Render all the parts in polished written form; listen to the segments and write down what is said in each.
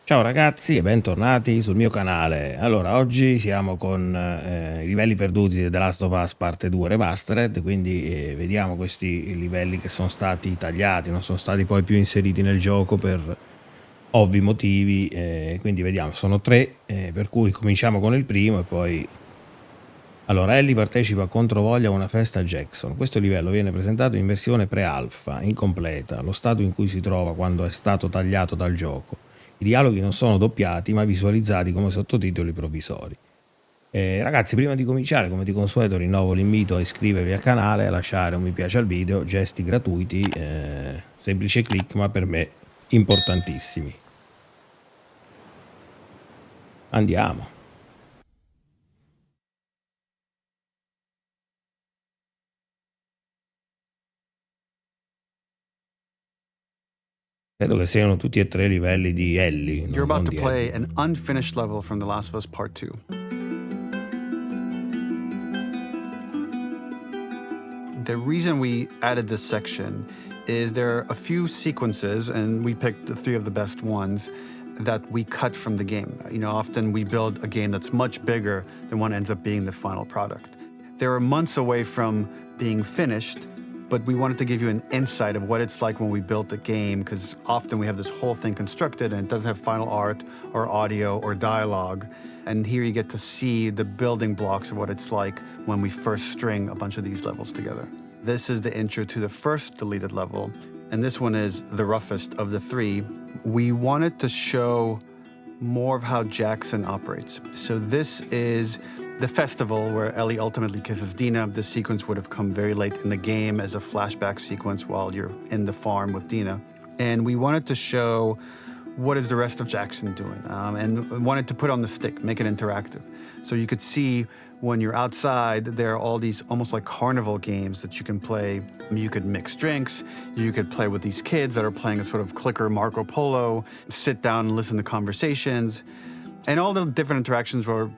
Ciao ragazzi e bentornati sul mio canale. Allora, oggi siamo con i livelli perduti di The Last of Us Parte 2 Remastered, quindi vediamo questi livelli che sono stati tagliati, non sono stati poi più inseriti nel gioco per ovvi motivi, quindi vediamo, sono tre, per cui cominciamo con il primo e poi... Allora, Ellie partecipa controvoglia a una festa a Jackson. Questo livello viene presentato in versione pre-alpha, incompleta, lo stato in cui si trova quando è stato tagliato dal gioco. I dialoghi non sono doppiati, ma visualizzati come sottotitoli provvisori. Ragazzi, prima di cominciare, come di consueto, rinnovo l'invito a iscrivervi al canale, a lasciare un mi piace al video, gesti gratuiti, semplice click, ma per me importantissimi. Andiamo. Credo che siano tutti e tre livelli di Ellie. You're about to di play Ellie. an unfinished level from The Last of Us Part 2. The reason we added this section is there are a few sequences, and we picked the three of the best ones, that we cut from the game. You know, often we build a game that's much bigger than what ends up being the final product. They were months away from being finished, but we wanted to give you an insight of what it's like when we built a game, because often we have this whole thing constructed and it doesn't have final art or audio or dialogue. And here you get to see the building blocks of what it's like when we first string a bunch of these levels together. This is the intro to the first deleted level, and this one is the roughest of the three. We wanted to show more of how Jackson operates. So this is the festival where Ellie ultimately kisses Dina. This sequence would have come very late in the game as a flashback sequence while you're in the farm with Dina. And we wanted to show what is the rest of Jackson doing, and wanted to put on the stick, make it interactive. So you could see when you're outside, there are all these almost like carnival games that you can play. You could mix drinks, you could play with these kids that are playing a sort of clicker Marco Polo, sit down and listen to conversations. And all the different interactions were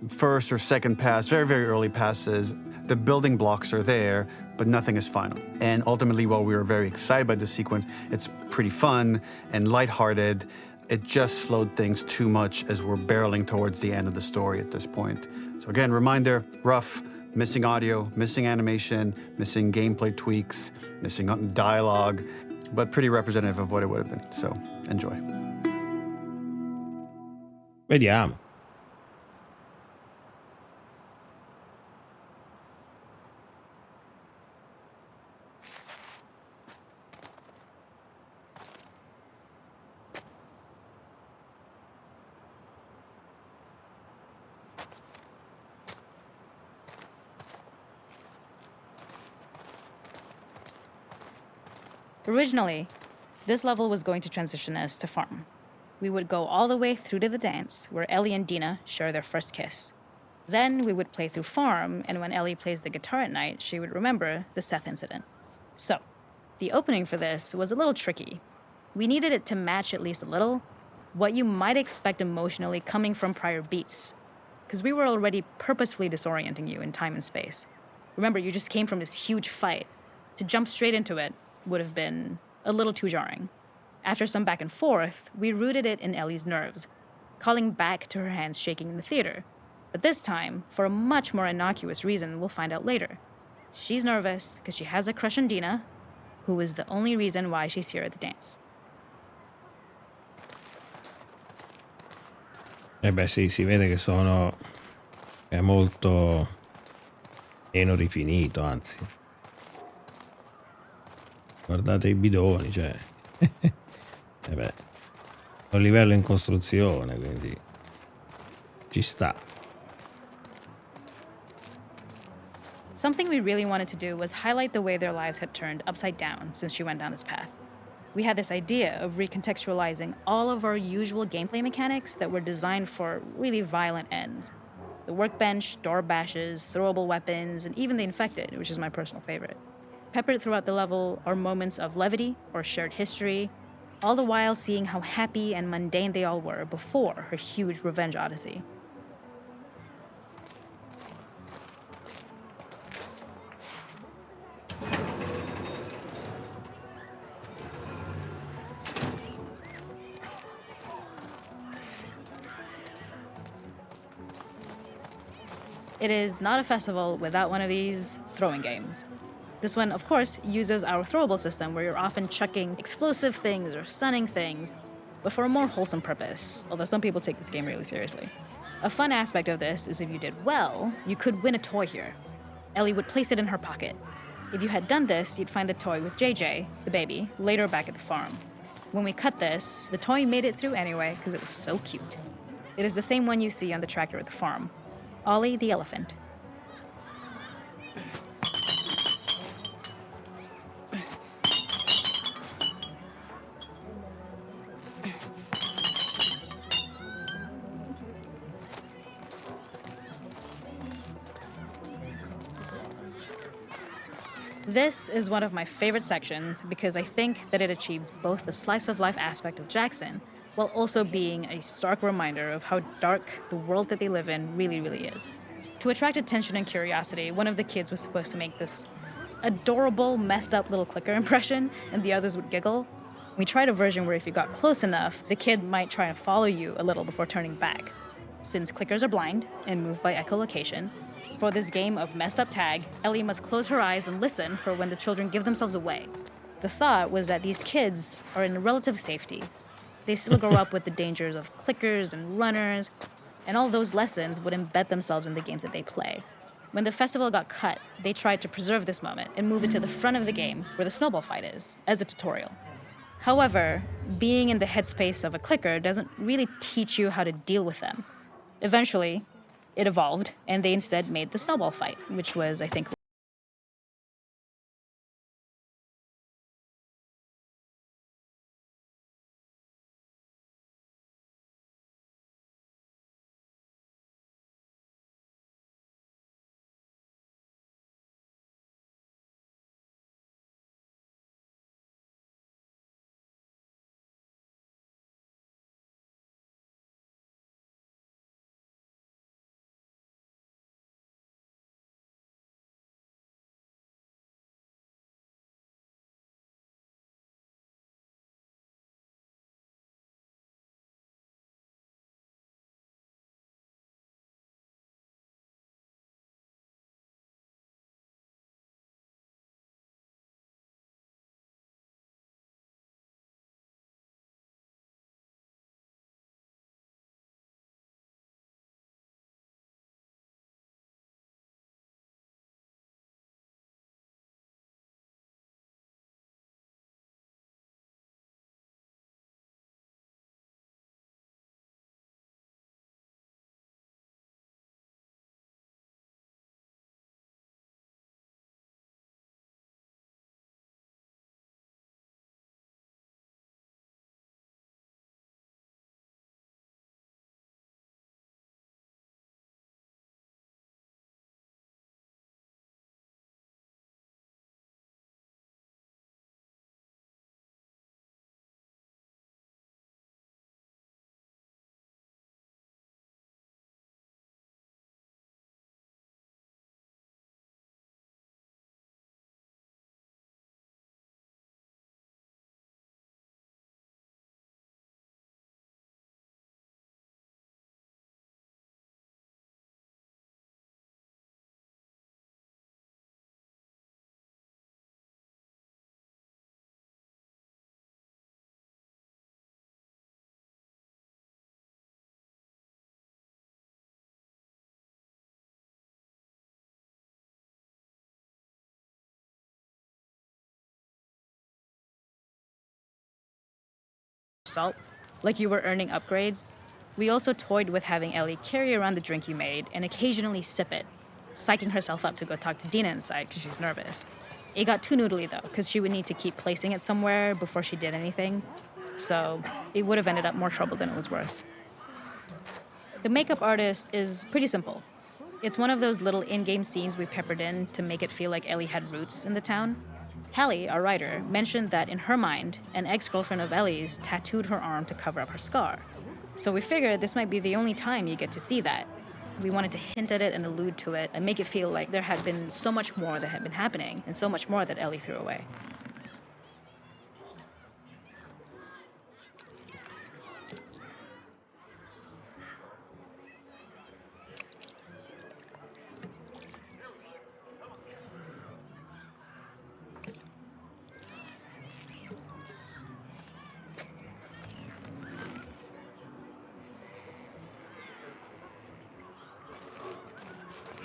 first or second pass, very, very early passes. The building blocks are there, but nothing is final. And ultimately, while we were very excited by the sequence, it's pretty fun and lighthearted. It just slowed things too much as we're barreling towards the end of the story at this point. So again, reminder, rough, missing audio, missing animation, missing gameplay tweaks, missing dialogue, but pretty representative of what it would have been. So enjoy. Vediamo. Originally, this level was going to transition us to farm. We would go all the way through to the dance, where Ellie and Dina share their first kiss. Then we would play through farm, and when Ellie plays the guitar at night, she would remember the Seth incident. So, the opening for this was a little tricky. We needed it to match at least a little what you might expect emotionally coming from prior beats, because we were already purposefully disorienting you in time and space. Remember, you just came from this huge fight. To jump straight into it would have been a little too jarring. After some back and forth, we rooted it in Ellie's nerves, calling back to her hands shaking in the theater. But this time, for a much more innocuous reason we'll find out later. She's nervous because she has a crush on Dina, who is the only reason why she's here at the dance. Beh sì, si vede che è molto meno rifinito, anzi. Guardate i bidoni, cioè. Beh, è un livello in costruzione, quindi ci sta. Something we really wanted to do was highlight the way their lives had turned upside down since she went down this path. We had this idea of recontextualizing all of our usual gameplay mechanics that were designed for really violent ends. The workbench, door bashes, throwable weapons, and even the infected, which is my personal favorite. Peppered throughout the level are moments of levity or shared history, all the while seeing how happy and mundane they all were before her huge revenge odyssey. It is not a festival without one of these throwing games. This one, of course, uses our throwable system where you're often chucking explosive things or stunning things, but for a more wholesome purpose, although some people take this game really seriously. A fun aspect of this is if you did well, you could win a toy here. Ellie would place it in her pocket. If you had done this, you'd find the toy with JJ, the baby, later back at the farm. When we cut this, the toy made it through anyway because it was so cute. It is the same one you see on the tractor at the farm. Ollie the elephant. This is one of my favorite sections because I think that it achieves both the slice of life aspect of Jackson while also being a stark reminder of how dark the world that they live in really, really is. To attract attention and curiosity, one of the kids was supposed to make this adorable, messed up little clicker impression, and the others would giggle. We tried a version where if you got close enough, the kid might try and follow you a little before turning back. Since clickers are blind and move by echolocation, for this game of messed up tag, Ellie must close her eyes and listen for when the children give themselves away. The thought was that these kids are in relative safety. They still grow up with the dangers of clickers and runners, and all those lessons would embed themselves in the games that they play. When the festival got cut, they tried to preserve this moment and move it to the front of the game where the snowball fight is, as a tutorial. However, being in the headspace of a clicker doesn't really teach you how to deal with them. Eventually, it evolved, and they instead made the snowball fight, which was, I think, salt, like you were earning upgrades. We also toyed with having Ellie carry around the drink you made and occasionally sip it, psyching herself up to go talk to Dina inside because she's nervous. It got too noodly though, because she would need to keep placing it somewhere before she did anything, so it would have ended up more trouble than it was worth. The makeup artist is pretty simple. It's one of those little in-game scenes we peppered in to make it feel like Ellie had roots in the town. Hallie, our writer, mentioned that in her mind, an ex-girlfriend of Ellie's tattooed her arm to cover up her scar. So we figured this might be the only time you get to see that. We wanted to hint at it and allude to it and make it feel like there had been so much more that had been happening and so much more that Ellie threw away.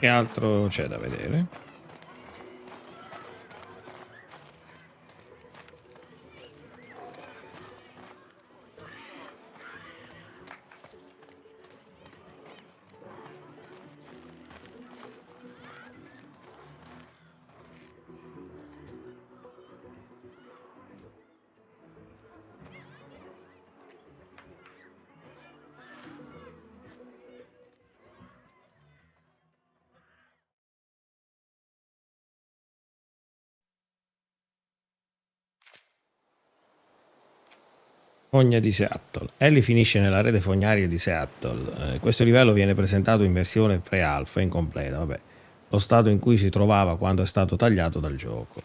Che altro c'è da vedere? Fogna di Seattle. Ellie finisce nella rete fognaria di Seattle. Questo livello viene presentato in versione pre-alpha incompleta, vabbè, lo stato in cui si trovava quando è stato tagliato dal gioco.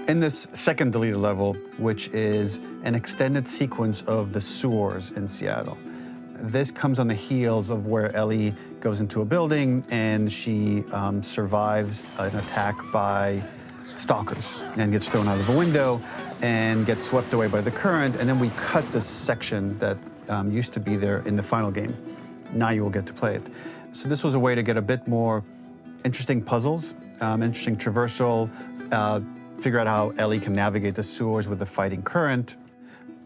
In this second deleted level, which is an extended sequence of the sewers in Seattle, this comes on the heels of where Ellie goes into a building and she survives an attack by stalkers and gets thrown out of a window and gets swept away by the current. And then we cut this section that used to be there in the final game. Now you will get to play it. So this was a way to get a bit more interesting puzzles, interesting traversal, figure out how Ellie can navigate the sewers with the fighting current.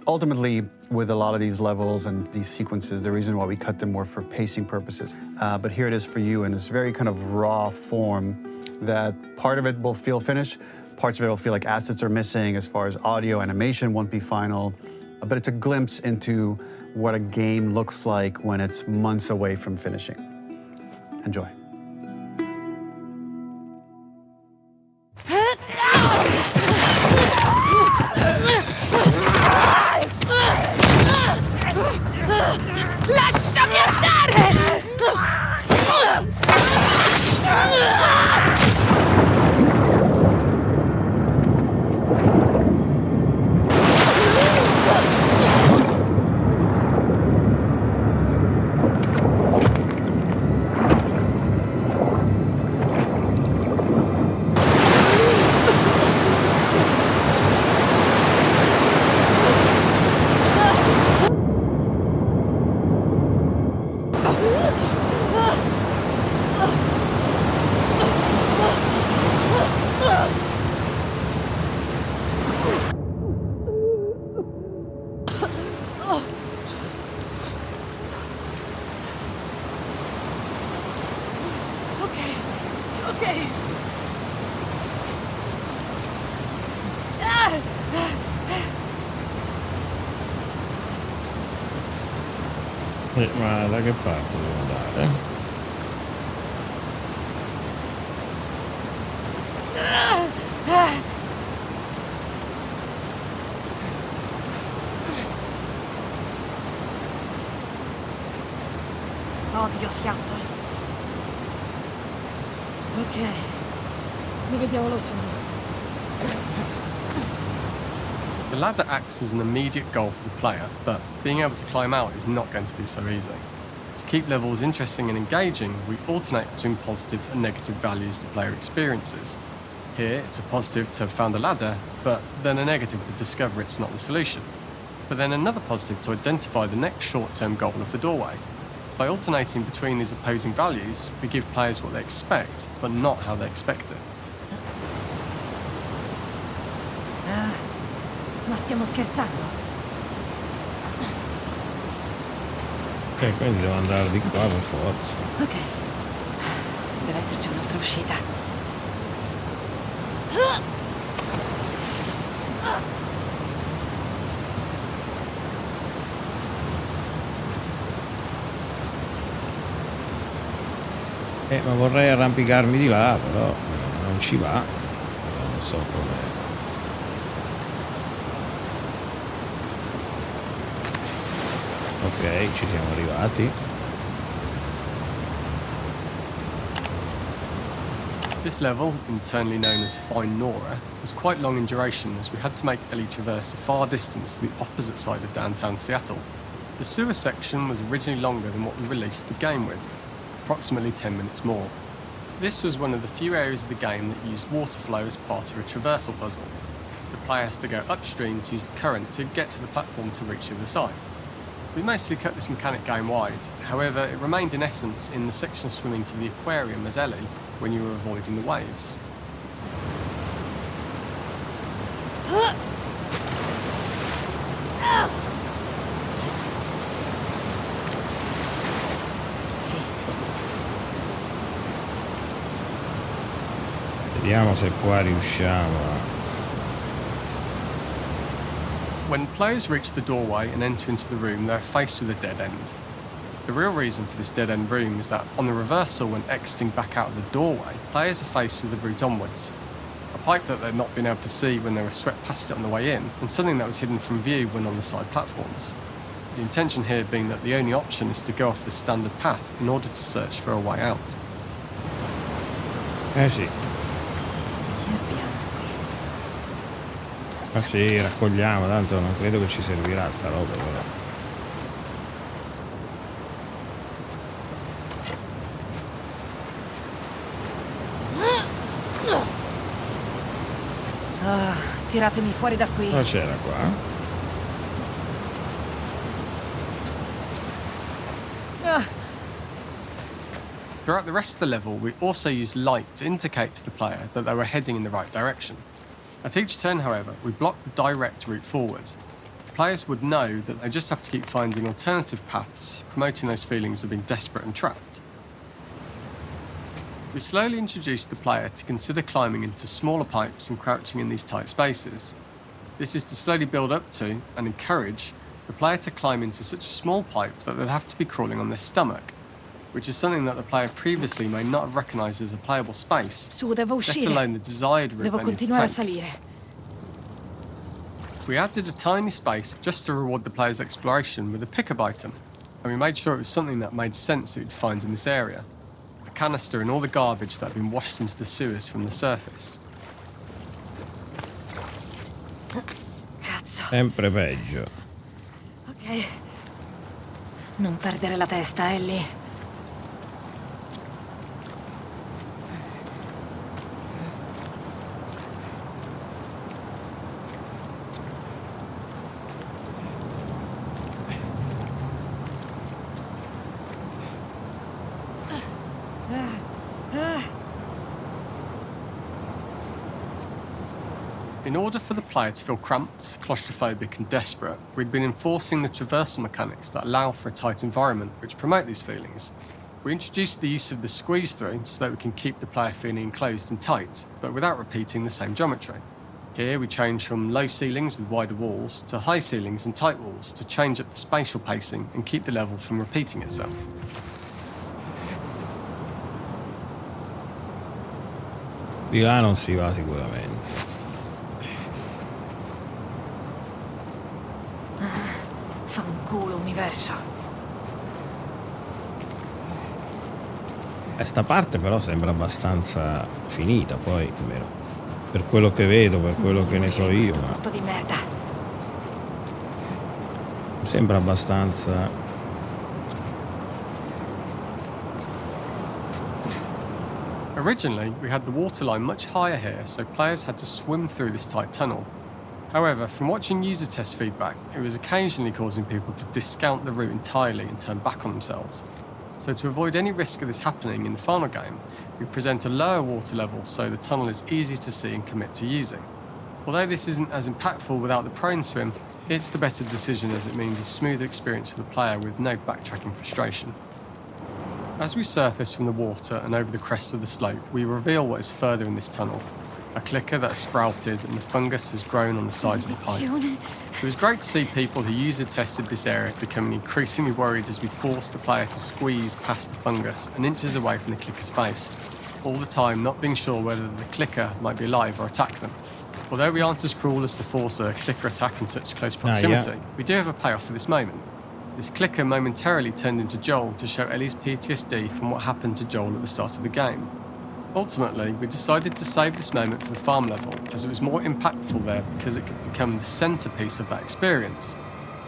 Ultimately, with a lot of these levels and these sequences, the reason why we cut them were for pacing purposes. But here it is for you in this very kind of raw form that part of it will feel finished, parts of it will feel like assets are missing as far as audio, animation won't be final. But it's a glimpse into what a game looks like when it's months away from finishing. Enjoy. Lasciami andare! Ma da che parte devo andare? Odio Seattle. Ok, dove diavolo sono? The ladder acts as an immediate goal for the player, but being able to climb out is not going to be so easy. To keep levels interesting and engaging, we alternate between positive and negative values the player experiences. Here, it's a positive to have found a ladder, but then a negative to discover it's not the solution. But then another positive to identify the next short-term goal of the doorway. By alternating between these opposing values, we give players what they expect, but not how they expect it. Ma stiamo scherzando? Ok, quindi devo andare di qua per forza. Ok, deve esserci un'altra uscita. Ma vorrei arrampicarmi di là, però non ci va. Non so come. Ok, ci siamo arrivati. This level, internally known as Find Nora, was quite long in duration as we had to make Ellie traverse a far distance to the opposite side of downtown Seattle. The sewer section was originally longer than what we released the game with. approximately 10 minutes more. This was one of the few areas of the game that used water flow as part of a traversal puzzle. The player has to go upstream to use the current to get to the platform to reach the other side. We mostly cut this mechanic game wide, however it remained in essence in the section swimming to the aquarium as Ellie when you were avoiding the waves. Sì. Vediamo se qua riusciamo a... When players reach the doorway and enter into the room, they're faced with a dead end. The real reason for this dead-end room is that on the reversal, when exiting back out of the doorway, players are faced with the route onwards. A pipe that they'd not been able to see when they were swept past it on the way in, and something that was hidden from view when on the side platforms. The intention here being that the only option is to go off the standard path in order to search for a way out. Eh sì. Che abbiamo qui? Ma sì, raccogliamo, tanto non credo che ci servirà sta roba però. Ah, tiratemi fuori da qui. Cosa c'era qua? Ah, Throughout the rest of the level, we also used light to indicate to the player that they were heading in the right direction. At each turn, however, we blocked the direct route forward. Players would know that they just have to keep finding alternative paths, promoting those feelings of being desperate and trapped. We slowly introduced the player to consider climbing into smaller pipes and crouching in these tight spaces. This is to slowly build up to, and encourage, the player to climb into such a small pipe that they'd have to be crawling on their stomach, which is something that the player previously may not have recognised as a playable space, su, devo let uscire. alone the desired route Devo they need to continuare a take. salire. We added a tiny space just to reward the player's exploration with a pick-up item, and we made sure it was something that made sense that you'd find in this area. A canister and all the garbage that had been washed into the sewers from the surface. Cazzo. Sempre peggio. Ok. Non perdere la testa, Ellie. In order for the player to feel cramped, claustrophobic and desperate, we'd been enforcing the traversal mechanics that allow for a tight environment which promote these feelings. We introduced the use of the squeeze through so that we can keep the player feeling enclosed and tight, but without repeating the same geometry. Here we change from low ceilings with wider walls to high ceilings and tight walls to change up the spatial pacing and keep the level from repeating itself. Di là non si va sicuramente. Fanculo, universo. E sta parte però sembra abbastanza finita, poi vero? Per quello che vedo, per quello che ne so io, Questo ma posto di merda. mi sembra abbastanza... Originally, we had the waterline much higher here, so players had to swim through this tight tunnel. However, from watching user test feedback, it was occasionally causing people to discount the route entirely and turn back on themselves. So to avoid any risk of this happening in the final game, we present a lower water level so the tunnel is easy to see and commit to using. Although this isn't as impactful without the prone swim, it's the better decision as it means a smoother experience for the player with no backtracking frustration. As we surface from the water and over the crest of the slope, we reveal what is further in this tunnel. A clicker that has sprouted and the fungus has grown on the sides of the pipe. It was great to see people who user tested this area becoming increasingly worried as we forced the player to squeeze past the fungus and inches away from the clicker's face, all the time not being sure whether the clicker might be alive or attack them. Although we aren't as cruel as to force a clicker attack in such close proximity, we do have a payoff for this moment. This clicker momentarily turned into Joel to show Ellie's PTSD from what happened to Joel at the start of the game. Ultimately, we decided to save this moment for the farm level, as it was more impactful there because it could become the centrepiece of that experience.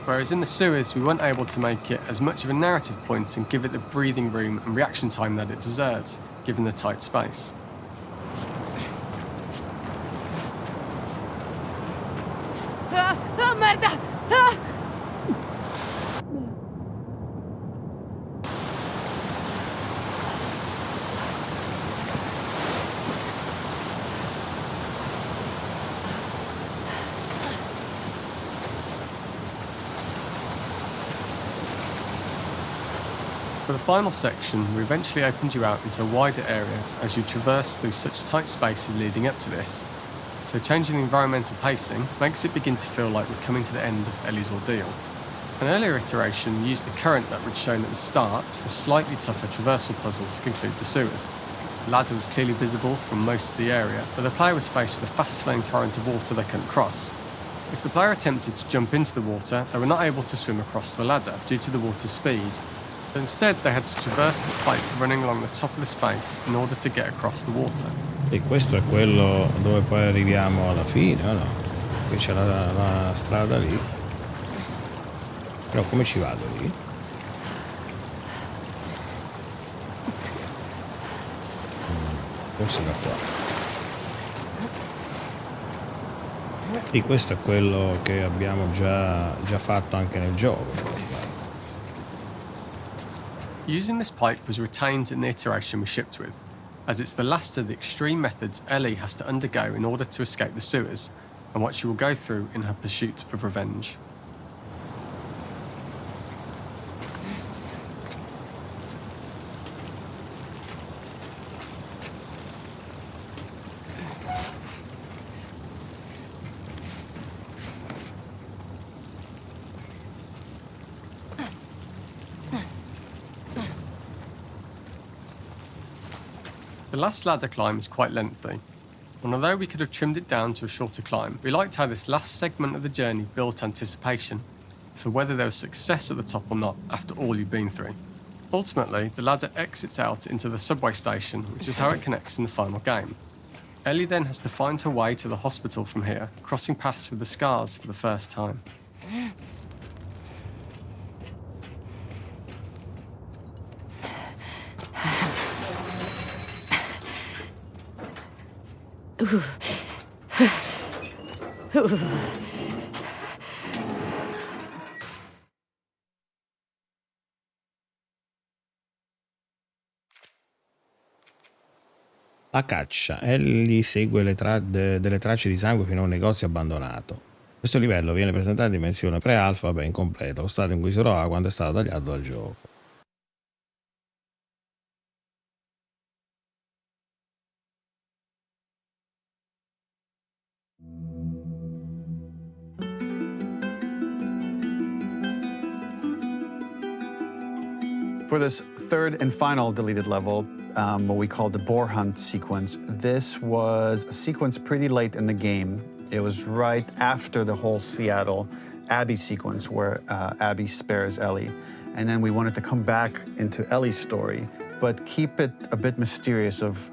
Whereas in the sewers, we weren't able to make it as much of a narrative point and give it the breathing room and reaction time that it deserves, given the tight space. Ah, merda! Ah! For the final section, we eventually opened you out into a wider area as you traverse through such tight spaces leading up to this. So changing the environmental pacing makes it begin to feel like we're coming to the end of Ellie's ordeal. An earlier iteration used the current that we'd shown at the start for a slightly tougher traversal puzzle to conclude the sewers. The ladder was clearly visible from most of the area, but the player was faced with a fast-flowing torrent of water they couldn't cross. If the player attempted to jump into the water, they were not able to swim across the ladder due to the water's speed. But instead, they had to traverse the pipe running along the top of the space in order to get across the water. E questo è quello dove poi arriviamo alla fine, o no? Qui c'è la strada lì. Però come ci vado lì? Forse da qua. Sì, questo è quello che abbiamo già fatto anche nel gioco. Using this pipe was retained in the iteration we shipped with, as it's the last of the extreme methods Ellie has to undergo in order to escape the sewers, and what she will go through in her pursuit of revenge. The last ladder climb is quite lengthy, and although we could have trimmed it down to a shorter climb, we liked how this last segment of the journey built anticipation for whether there was success at the top or not after all you've been through. Ultimately, the ladder exits out into the subway station, which is how it connects in the final game. Ellie then has to find her way to the hospital from here, crossing paths with the scars for the first time. La caccia. Ellie segue delle tracce di sangue fino a un negozio abbandonato. Questo livello viene presentato in dimensione pre-alfa ben completa, lo stato in cui si trova quando è stato tagliato dal gioco. For this third and final deleted level, what we call the boar hunt sequence, this was a sequence pretty late in the game. It was right after the whole Seattle Abby sequence where Abby spares Ellie. And then we wanted to come back into Ellie's story, but keep it a bit mysterious of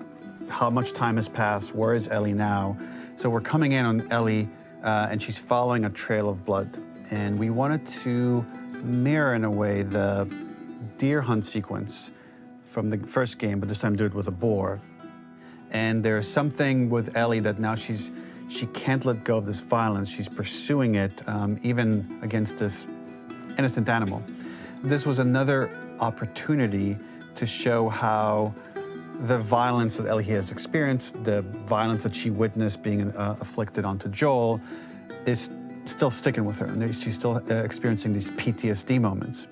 how much time has passed, where is Ellie now? So we're coming in on Ellie and she's following a trail of blood. And we wanted to mirror in a way the deer hunt sequence from the first game, but this time do it with a boar. And there's something with Ellie that now she can't let go of this violence. She's pursuing it, even against this innocent animal. This was another opportunity to show how the violence that Ellie has experienced, the violence that she witnessed being afflicted onto Joel, is still sticking with her, and she's still experiencing these PTSD moments.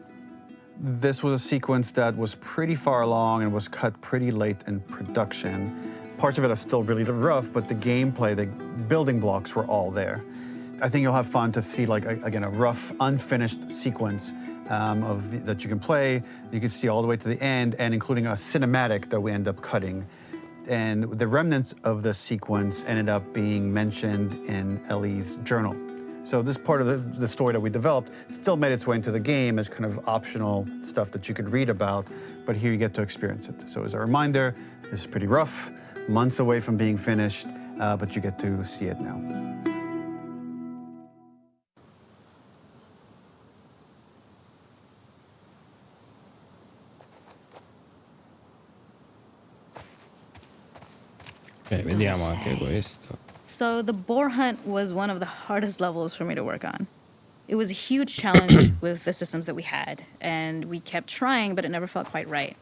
This was a sequence that was pretty far along and was cut pretty late in production. Parts of it are still really rough, but the gameplay, the building blocks were all there. I think you'll have fun to see, like, again, a rough, unfinished sequence that you can play. You can see all the way to the end, and including a cinematic that we end up cutting. And the remnants of the sequence ended up being mentioned in Ellie's journal. So this part of the story that we developed still made its way into the game as kind of optional stuff that you could read about, but here you get to experience it. So as a reminder, this is pretty rough, months away from being finished, but you get to see it now. Vediamo anche questo. So the boar hunt was one of the hardest levels for me to work on. It was a huge challenge with the systems that we had, and we kept trying, but it never felt quite right.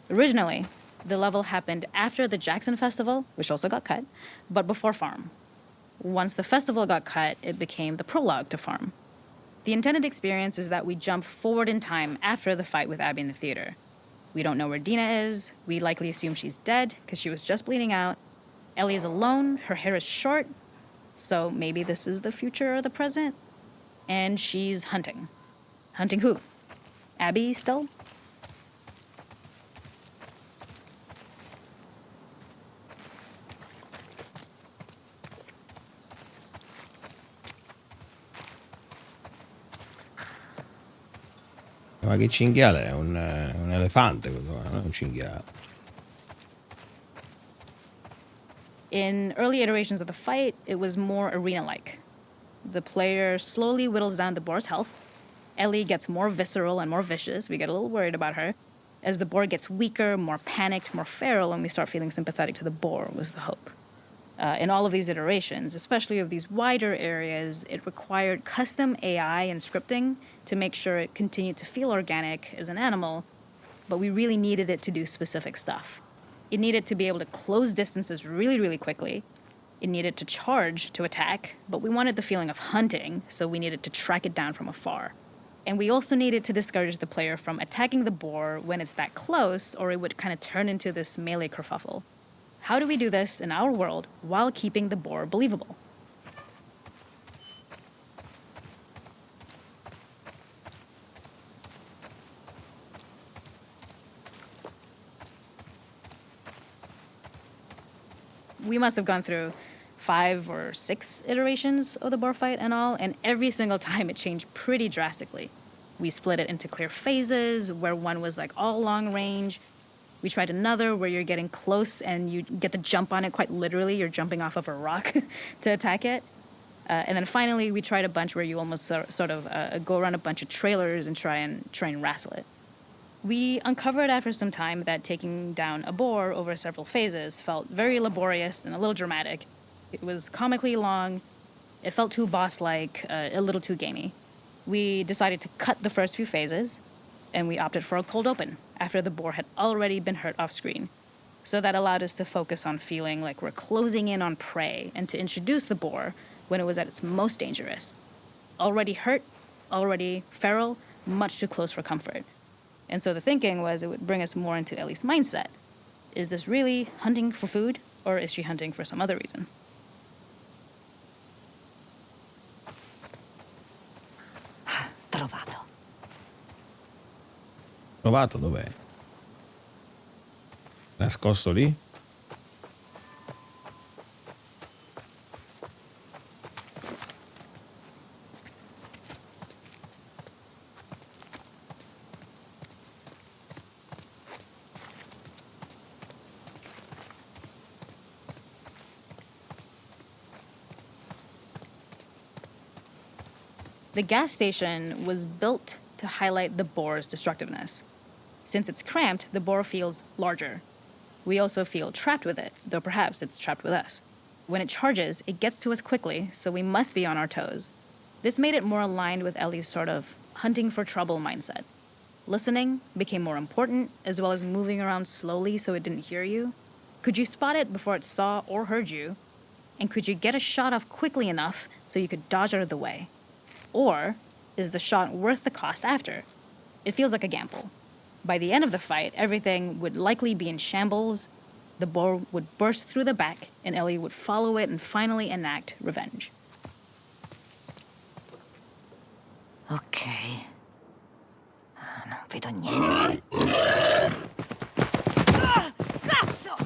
Originally, the level happened after the Jackson Festival, which also got cut, but before Farm. Once the festival got cut, it became the prologue to Farm. The intended experience is that we jump forward in time after the fight with Abby in the theater. We don't know where Dina is. We likely assume she's dead because she was just bleeding out. Ellie is alone. Her hair is short. So maybe this is the future or the present. And she's hunting. Hunting who? Abby still? Ma che cinghiale è? Un elefante questo, non è un cinghiale. In early iterations of the fight, it was more arena-like. The player slowly whittles down the boar's health. Ellie gets more visceral and more vicious. We get a little worried about her. As the boar gets weaker, more panicked, more feral, and we start feeling sympathetic to the boar was the hope. In all of these iterations, especially of these wider areas, it required custom AI and scripting to make sure it continued to feel organic as an animal, but we really needed it to do specific stuff. It needed to be able to close distances really, really quickly. It needed to charge to attack, but we wanted the feeling of hunting, so we needed to track it down from afar. And we also needed to discourage the player from attacking the boar when it's that close, or it would kind of turn into this melee kerfuffle. How do we do this in our world while keeping the boar believable? We must have gone through 5 or 6 iterations of the boar fight and all, and every single time it changed pretty drastically. We split it into clear phases, where one was like all long range. We tried another where you're getting close and you get the jump on it quite literally. You're jumping off of a rock to attack it. And then finally, we tried a bunch where you almost sort of go around a bunch of trailers and try and wrestle it. We uncovered after some time that taking down a boar over several phases felt very laborious and a little dramatic. It was comically long. It felt too boss-like, a little too gamey. We decided to cut the first few phases, and we opted for a cold open after the boar had already been hurt off screen. So that allowed us to focus on feeling like we're closing in on prey and to introduce the boar when it was at its most dangerous. Already hurt, already feral, much too close for comfort. And so the thinking was it would bring us more into Ellie's mindset. Is this really hunting for food, or is she hunting for some other reason? Trovato. Trovato dov'è? Nascosto lì? The gas station was built to highlight the boar's destructiveness. Since it's cramped, the boar feels larger. We also feel trapped with it, though perhaps it's trapped with us. When it charges, it gets to us quickly, so we must be on our toes. This made it more aligned with Ellie's sort of hunting for trouble mindset. Listening became more important, as well as moving around slowly so it didn't hear you. Could you spot it before it saw or heard you? And could you get a shot off quickly enough so you could dodge out of the way? Or is the shot worth the cost after? It feels like a gamble. By the end of the fight, everything would likely be in shambles. The boar would burst through the back, and Ellie would follow it and finally enact revenge. Ok. Non vedo niente. Cazzo!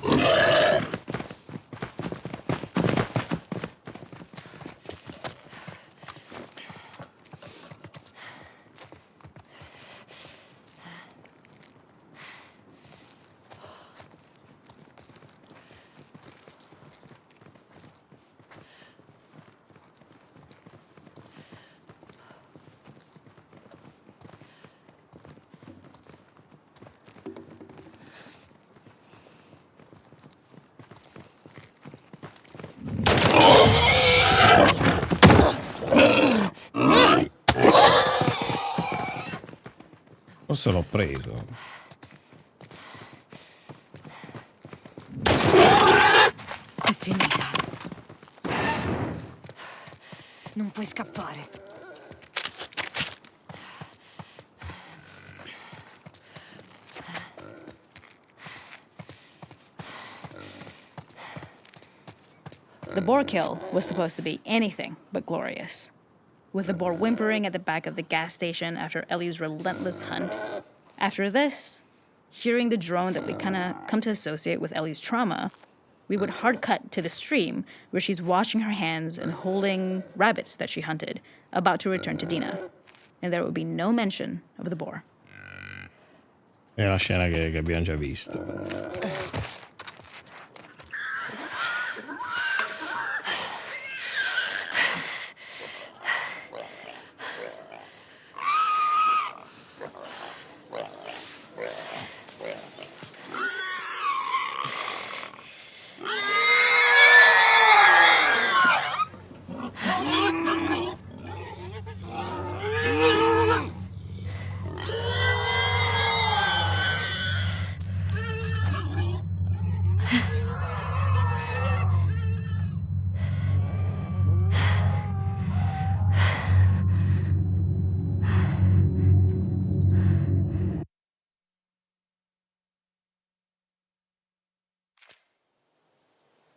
Questo l'ho preso. È finita. Non puoi scappare. The boar kill was supposed to be anything but glorious. With the boar whimpering at the back of the gas station after Ellie's relentless hunt. After this, hearing the drone that we kind of come to associate with Ellie's trauma, we would hard cut to the stream where she's washing her hands and holding rabbits that she hunted, about to return to Dina. And there would be no mention of the boar. È la scena che abbiamo già visto.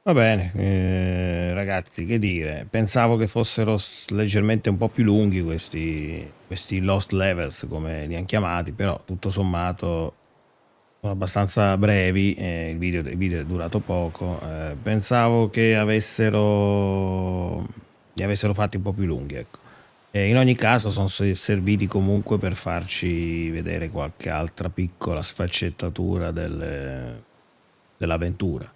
Va bene, ragazzi, che dire, pensavo che fossero leggermente un po' più lunghi questi Lost Levels, come li hanno chiamati, però tutto sommato sono abbastanza brevi, il video è durato poco, pensavo che li avessero fatti un po' più lunghi, ecco. In ogni caso sono serviti comunque per farci vedere qualche altra piccola sfaccettatura dell'avventura.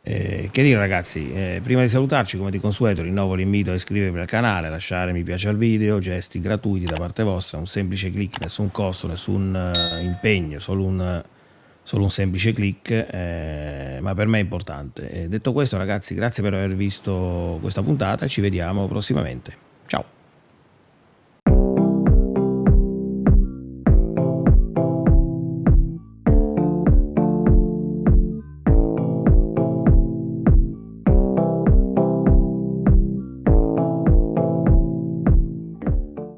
Che dire ragazzi, prima di salutarci come di consueto rinnovo l'invito a iscrivervi al canale, lasciare mi piace al video, gesti gratuiti da parte vostra, un semplice click, nessun costo, nessun impegno, solo un semplice click, ma per me è importante. Detto questo ragazzi, grazie per aver visto questa puntata e ci vediamo prossimamente. Ciao!